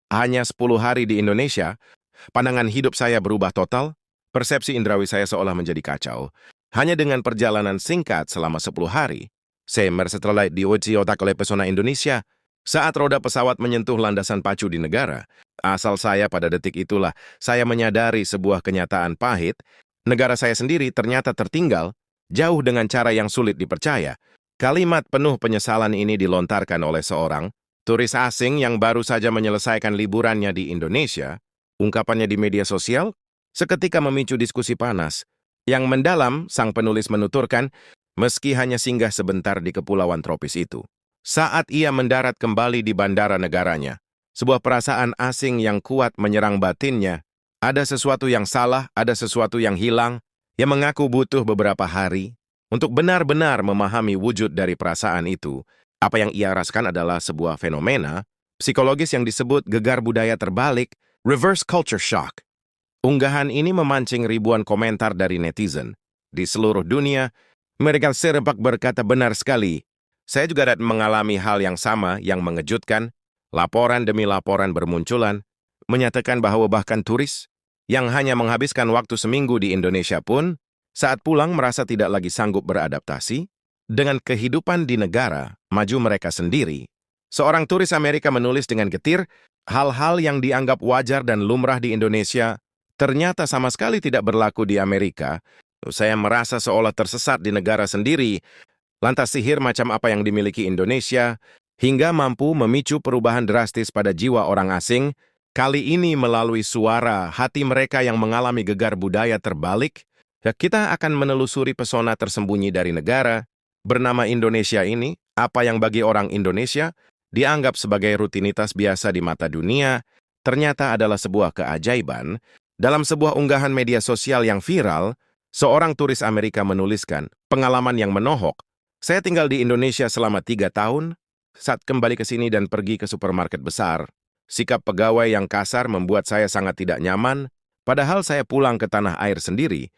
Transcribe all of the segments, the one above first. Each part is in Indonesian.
Hanya 10 hari di Indonesia, pandangan hidup saya berubah total, persepsi indrawi saya seolah menjadi kacau. Hanya dengan perjalanan singkat selama 10 hari, saya setelah diuji otak oleh pesona Indonesia. Saat roda pesawat menyentuh landasan pacu di negara, asal saya pada detik itulah saya menyadari sebuah kenyataan pahit. Negara saya sendiri ternyata tertinggal, jauh dengan cara yang sulit dipercaya. Kalimat penuh penyesalan ini dilontarkan oleh seorang turis asing yang baru saja menyelesaikan liburannya di Indonesia. Ungkapannya di media sosial seketika memicu diskusi panas. Yang mendalam, sang penulis menuturkan, meski hanya singgah sebentar di kepulauan tropis itu. Saat ia mendarat kembali di bandara negaranya, sebuah perasaan asing yang kuat menyerang batinnya. Ada sesuatu yang salah, ada sesuatu yang hilang, yang mengaku butuh beberapa hari untuk benar-benar memahami wujud dari perasaan itu. Apa yang ia rasakan adalah sebuah fenomena psikologis yang disebut gegar budaya terbalik, reverse culture shock. Unggahan ini memancing ribuan komentar dari netizen. Di seluruh dunia, mereka serempak berkata benar sekali. Saya juga mengalami hal yang sama yang mengejutkan. Laporan demi laporan bermunculan, menyatakan bahwa bahkan turis yang hanya menghabiskan waktu seminggu di Indonesia pun, saat pulang merasa tidak lagi sanggup beradaptasi dengan kehidupan di negara maju mereka sendiri. Seorang turis Amerika menulis dengan getir, hal-hal yang dianggap wajar dan lumrah di Indonesia ternyata sama sekali tidak berlaku di Amerika. Saya merasa seolah tersesat di negara sendiri. Lantas sihir macam apa yang dimiliki Indonesia hingga mampu memicu perubahan drastis pada jiwa orang asing, kali ini melalui suara hati mereka yang mengalami gegar budaya terbalik. Kita akan menelusuri pesona tersembunyi dari negara bernama Indonesia ini, apa yang bagi orang Indonesia dianggap sebagai rutinitas biasa di mata dunia, ternyata adalah sebuah keajaiban. Dalam sebuah unggahan media sosial yang viral, seorang turis Amerika menuliskan pengalaman yang menohok. Saya tinggal di Indonesia selama 3 tahun, saat kembali ke sini dan pergi ke supermarket besar. Sikap pegawai yang kasar membuat saya sangat tidak nyaman, padahal saya pulang ke tanah air sendiri.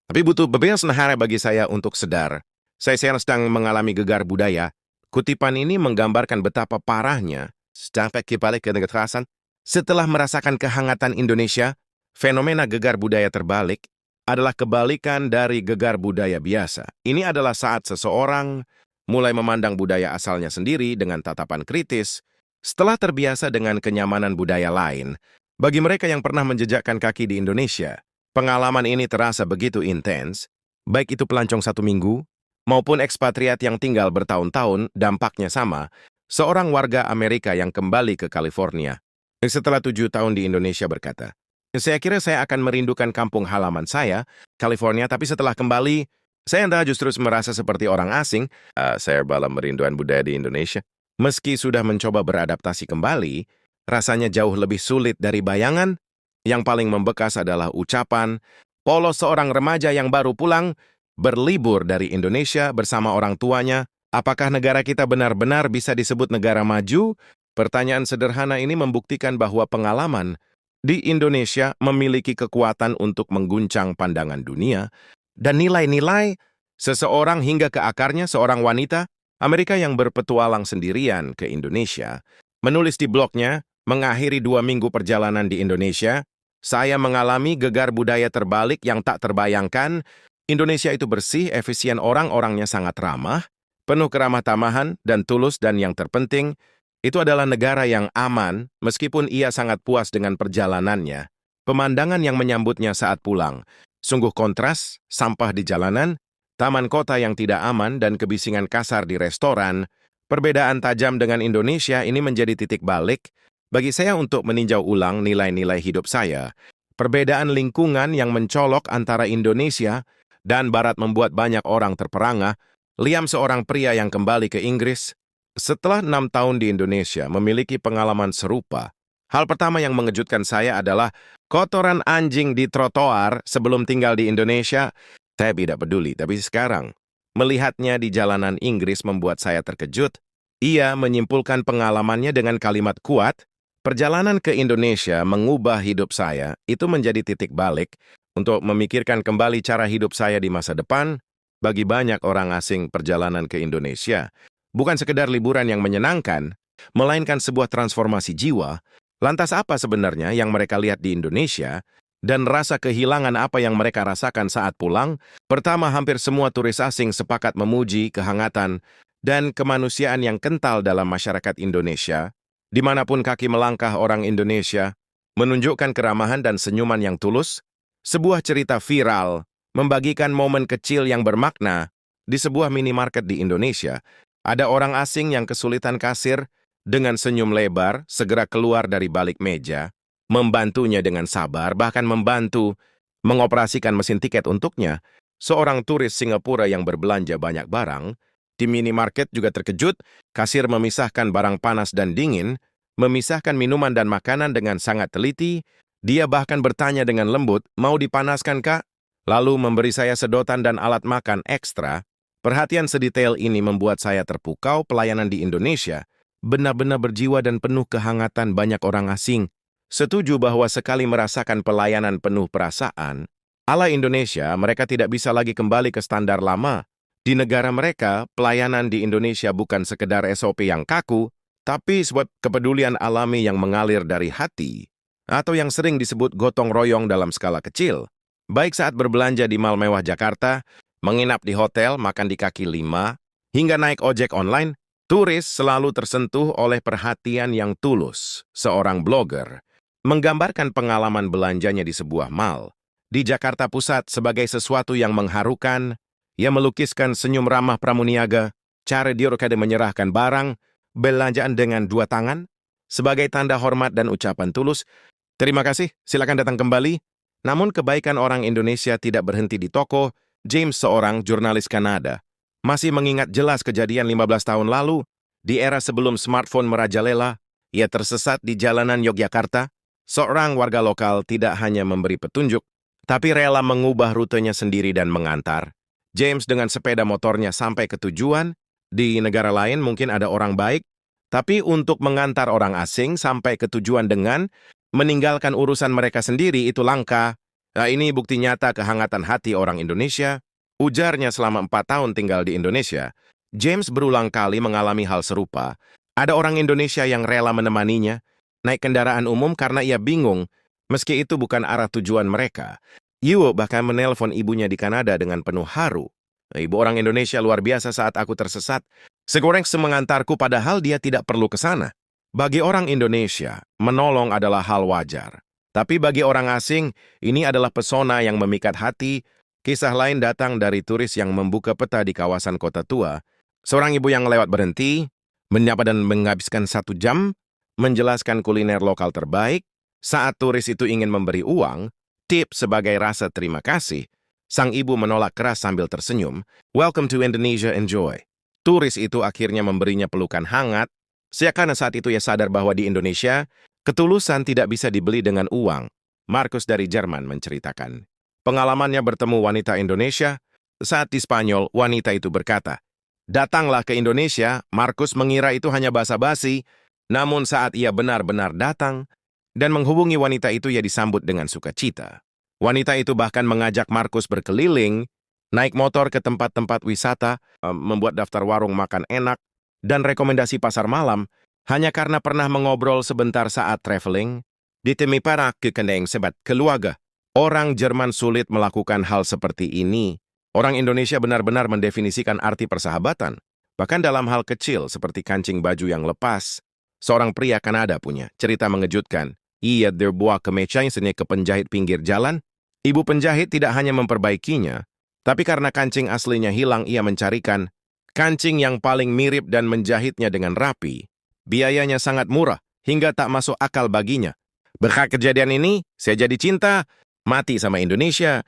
Tapi butuh beberapa hari bagi saya untuk sadar. Saya sedang mengalami gegar budaya. Kutipan ini menggambarkan betapa parahnya sampai kembali ke kekerasan. Setelah merasakan kehangatan Indonesia, fenomena gegar budaya terbalik adalah kebalikan dari gegar budaya biasa. Ini adalah saat seseorang mulai memandang budaya asalnya sendiri dengan tatapan kritis setelah terbiasa dengan kenyamanan budaya lain. Bagi mereka yang pernah menjejakkan kaki di Indonesia, pengalaman ini terasa begitu intens, baik itu pelancong 1 minggu, maupun ekspatriat yang tinggal bertahun-tahun, dampaknya sama. Seorang warga Amerika yang kembali ke California setelah 7 tahun di Indonesia berkata, saya kira saya akan merindukan kampung halaman saya, California, tapi setelah kembali, saya entah justru merasa seperti orang asing. Saya dalam merinduan budaya di Indonesia. Meski sudah mencoba beradaptasi kembali, rasanya jauh lebih sulit dari bayangan. Yang paling membekas adalah ucapan polos seorang remaja yang baru pulang berlibur dari Indonesia bersama orang tuanya. Apakah negara kita benar-benar bisa disebut negara maju? Pertanyaan sederhana ini membuktikan bahwa pengalaman di Indonesia memiliki kekuatan untuk mengguncang pandangan dunia dan nilai-nilai seseorang hingga ke akarnya. Seorang wanita Amerika yang berpetualang sendirian ke Indonesia menulis di blognya, mengakhiri 2 minggu perjalanan di Indonesia, saya mengalami gegar budaya terbalik yang tak terbayangkan. Indonesia itu bersih, efisien, orang-orangnya sangat ramah, penuh keramah tamahan dan tulus, dan yang terpenting, itu adalah negara yang aman, meskipun ia sangat puas dengan perjalanannya. Pemandangan yang menyambutnya saat pulang, sungguh kontras, sampah di jalanan, taman kota yang tidak aman, dan kebisingan kasar di restoran. Perbedaan tajam dengan Indonesia ini menjadi titik balik bagi saya untuk meninjau ulang nilai-nilai hidup saya. Perbedaan lingkungan yang mencolok antara Indonesia dan Barat membuat banyak orang terperangah. Liam, seorang pria yang kembali ke Inggris setelah 6 tahun di Indonesia, memiliki pengalaman serupa. Hal pertama yang mengejutkan saya adalah kotoran anjing di trotoar. Sebelum tinggal di Indonesia, saya tidak peduli, tapi sekarang melihatnya di jalanan Inggris membuat saya terkejut. Ia menyimpulkan pengalamannya dengan kalimat kuat, perjalanan ke Indonesia mengubah hidup saya. Itu menjadi titik balik untuk memikirkan kembali cara hidup saya di masa depan. Bagi banyak orang asing, perjalanan ke Indonesia bukan sekedar liburan yang menyenangkan, melainkan sebuah transformasi jiwa. Lantas apa sebenarnya yang mereka lihat di Indonesia dan rasa kehilangan apa yang mereka rasakan saat pulang? Pertama, hampir semua turis asing sepakat memuji kehangatan dan kemanusiaan yang kental dalam masyarakat Indonesia. Dimanapun kaki melangkah orang Indonesia, menunjukkan keramahan dan senyuman yang tulus. Sebuah cerita viral membagikan momen kecil yang bermakna di sebuah minimarket di Indonesia. Ada orang asing yang kesulitan kasir, dengan senyum lebar segera keluar dari balik meja, membantunya dengan sabar, bahkan membantu mengoperasikan mesin tiket untuknya. Seorang turis Singapura yang berbelanja banyak barang di minimarket juga terkejut. Kasir memisahkan barang panas dan dingin, memisahkan minuman dan makanan dengan sangat teliti. Dia bahkan bertanya dengan lembut, "Mau dipanaskan, Kak?" Lalu memberi saya sedotan dan alat makan ekstra. Perhatian sedetail ini membuat saya terpukau. Pelayanan di Indonesia benar-benar berjiwa dan penuh kehangatan. Banyak orang asing setuju bahwa sekali merasakan pelayanan penuh perasaan ala Indonesia, mereka tidak bisa lagi kembali ke standar lama. Di negara mereka, pelayanan di Indonesia bukan sekedar SOP yang kaku, tapi sebuah kepedulian alami yang mengalir dari hati, atau yang sering disebut gotong royong dalam skala kecil. Baik saat berbelanja di mal mewah Jakarta, menginap di hotel, makan di kaki lima, hingga naik ojek online, turis selalu tersentuh oleh perhatian yang tulus. Seorang blogger menggambarkan pengalaman belanjanya di sebuah mal di Jakarta Pusat sebagai sesuatu yang mengharukan. Ia melukiskan senyum ramah pramuniaga, cara dia menyerahkan barang belanjaan dengan dua tangan, sebagai tanda hormat dan ucapan tulus. "Terima kasih, silakan datang kembali." Namun kebaikan orang Indonesia tidak berhenti di toko. James, seorang jurnalis Kanada, masih mengingat jelas kejadian 15 tahun lalu. Di era sebelum smartphone merajalela, ia tersesat di jalanan Yogyakarta. Seorang warga lokal tidak hanya memberi petunjuk, tapi rela mengubah rutenya sendiri dan mengantar James dengan sepeda motornya sampai ke tujuan. Di negara lain mungkin ada orang baik, tapi untuk mengantar orang asing sampai ke tujuan dengan meninggalkan urusan mereka sendiri itu langka. Nah, ini bukti nyata kehangatan hati orang Indonesia. Ujarnya selama 4 tahun tinggal di Indonesia, James berulang kali mengalami hal serupa. Ada orang Indonesia yang rela menemaninya naik kendaraan umum karena ia bingung, meski itu bukan arah tujuan mereka. Yu bahkan menelpon ibunya di Kanada dengan penuh haru. "Ibu, orang Indonesia luar biasa saat aku tersesat. Segoreng mengantarku padahal dia tidak perlu ke sana." Bagi orang Indonesia, menolong adalah hal wajar. Tapi bagi orang asing, ini adalah pesona yang memikat hati. Kisah lain datang dari turis yang membuka peta di kawasan kota tua. Seorang ibu yang lewat berhenti, menyapa dan menghabiskan 1 jam, menjelaskan kuliner lokal terbaik. Saat turis itu ingin memberi uang, tip sebagai rasa terima kasih, sang ibu menolak keras sambil tersenyum. "Welcome to Indonesia, enjoy." Turis itu akhirnya memberinya pelukan hangat. Karena saat itu ia sadar bahwa di Indonesia, ketulusan tidak bisa dibeli dengan uang. Markus dari Jerman menceritakan pengalamannya bertemu wanita Indonesia. Saat di Spanyol, wanita itu berkata, "Datanglah ke Indonesia." Markus mengira itu hanya basa-basi, namun saat ia benar-benar datang dan menghubungi wanita itu, ia disambut dengan sukacita. Wanita itu bahkan mengajak Markus berkeliling, naik motor ke tempat-tempat wisata, membuat daftar warung makan enak, dan rekomendasi pasar malam, hanya karena pernah mengobrol sebentar saat traveling. Di temi para kekendeng sebat keluarga, orang Jerman sulit melakukan hal seperti ini. Orang Indonesia benar-benar mendefinisikan arti persahabatan. Bahkan dalam hal kecil seperti kancing baju yang lepas. Seorang pria Kanada punya cerita mengejutkan. Ia terbuat kemeja yang ke penjahit pinggir jalan. Ibu penjahit tidak hanya memperbaikinya, tapi karena kancing aslinya hilang, ia mencarikan kancing yang paling mirip dan menjahitnya dengan rapi. Biayanya sangat murah, hingga tak masuk akal baginya. Berkat kejadian ini, saya jadi cinta mati sama Indonesia.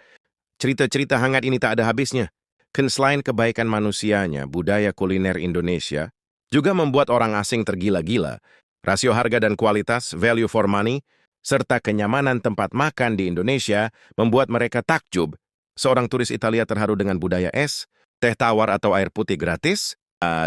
Cerita-cerita hangat ini tak ada habisnya. Selain kebaikan manusianya, budaya kuliner Indonesia juga membuat orang asing tergila-gila. Rasio harga dan kualitas, value for money, serta kenyamanan tempat makan di Indonesia membuat mereka takjub. Seorang turis Italia terharu dengan budaya es, teh tawar atau air putih gratis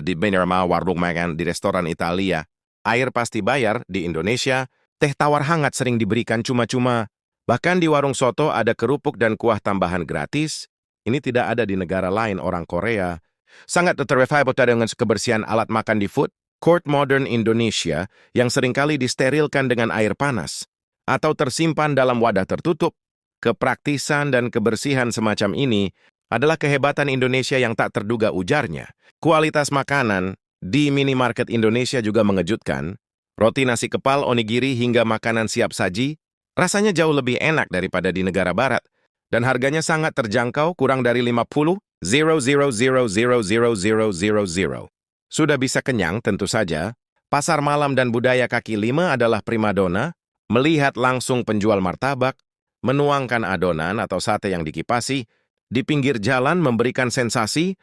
di beberapa warung makan di restoran Italia. Air pasti bayar di Indonesia, teh tawar hangat sering diberikan cuma-cuma. Bahkan di warung soto ada kerupuk dan kuah tambahan gratis. Ini tidak ada di negara lain. Orang Korea sangat terrevival dengan kebersihan alat makan di food. Court modern Indonesia yang seringkali disterilkan dengan air panas atau tersimpan dalam wadah tertutup. Kepraktisan dan kebersihan semacam ini adalah kehebatan Indonesia yang tak terduga ujarnya. Kualitas makanan di minimarket Indonesia juga mengejutkan. Roti nasi kepal, onigiri hingga makanan siap saji rasanya jauh lebih enak daripada di negara barat dan harganya sangat terjangkau, kurang dari 50.000. Sudah bisa kenyang tentu saja. Pasar malam dan budaya kaki lima adalah primadona. Melihat langsung penjual martabak menuangkan adonan atau sate yang dikipasi di pinggir jalan memberikan sensasi,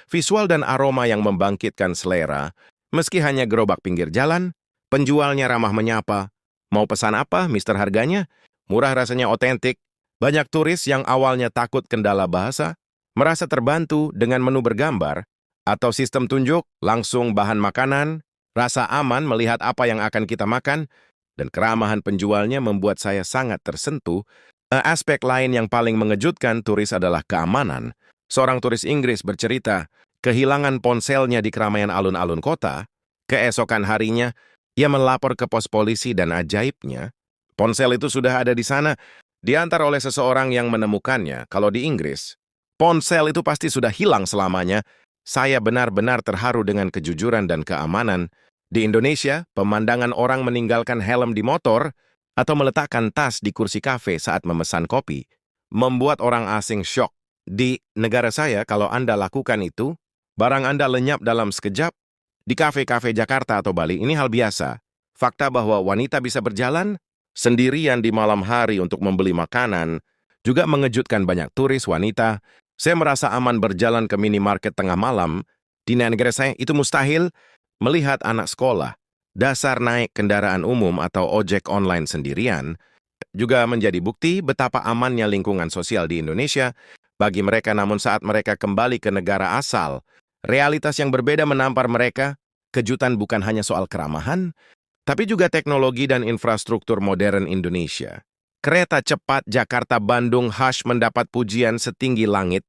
visual dan aroma yang membangkitkan selera. Meski hanya gerobak pinggir jalan, penjualnya ramah menyapa. Mau pesan apa, Mister Harganya? Murah, rasanya otentik. Banyak turis yang awalnya takut kendala bahasa, merasa terbantu dengan menu bergambar atau sistem tunjuk, langsung bahan makanan, rasa aman melihat apa yang akan kita makan, dan keramahan penjualnya membuat saya sangat tersentuh. Aspek lain yang paling mengejutkan turis adalah keamanan. Seorang turis Inggris bercerita, kehilangan ponselnya di keramaian alun-alun kota. Keesokan harinya, ia melapor ke pos polisi dan ajaibnya, ponsel itu sudah ada di sana, diantar oleh seseorang yang menemukannya. Kalau di Inggris, ponsel itu pasti sudah hilang selamanya. Saya benar-benar terharu dengan kejujuran dan keamanan. Di Indonesia, pemandangan orang meninggalkan helm di motor atau meletakkan tas di kursi kafe saat memesan kopi membuat orang asing syok. Di negara saya, kalau Anda lakukan itu, barang Anda lenyap dalam sekejap. Di kafe-kafe Jakarta atau Bali, ini hal biasa. Fakta bahwa wanita bisa berjalan sendirian di malam hari untuk membeli makanan juga mengejutkan banyak turis wanita. Saya merasa aman berjalan ke minimarket tengah malam. Di negara saya itu mustahil. Melihat anak sekolah, dasar naik kendaraan umum atau ojek online sendirian, juga menjadi bukti betapa amannya lingkungan sosial di Indonesia bagi mereka. Namun saat mereka kembali ke negara asal, realitas yang berbeda menampar mereka. Kejutan bukan hanya soal keramahan, tapi juga teknologi dan infrastruktur modern Indonesia. Kereta cepat Jakarta-Bandung Hush mendapat pujian setinggi langit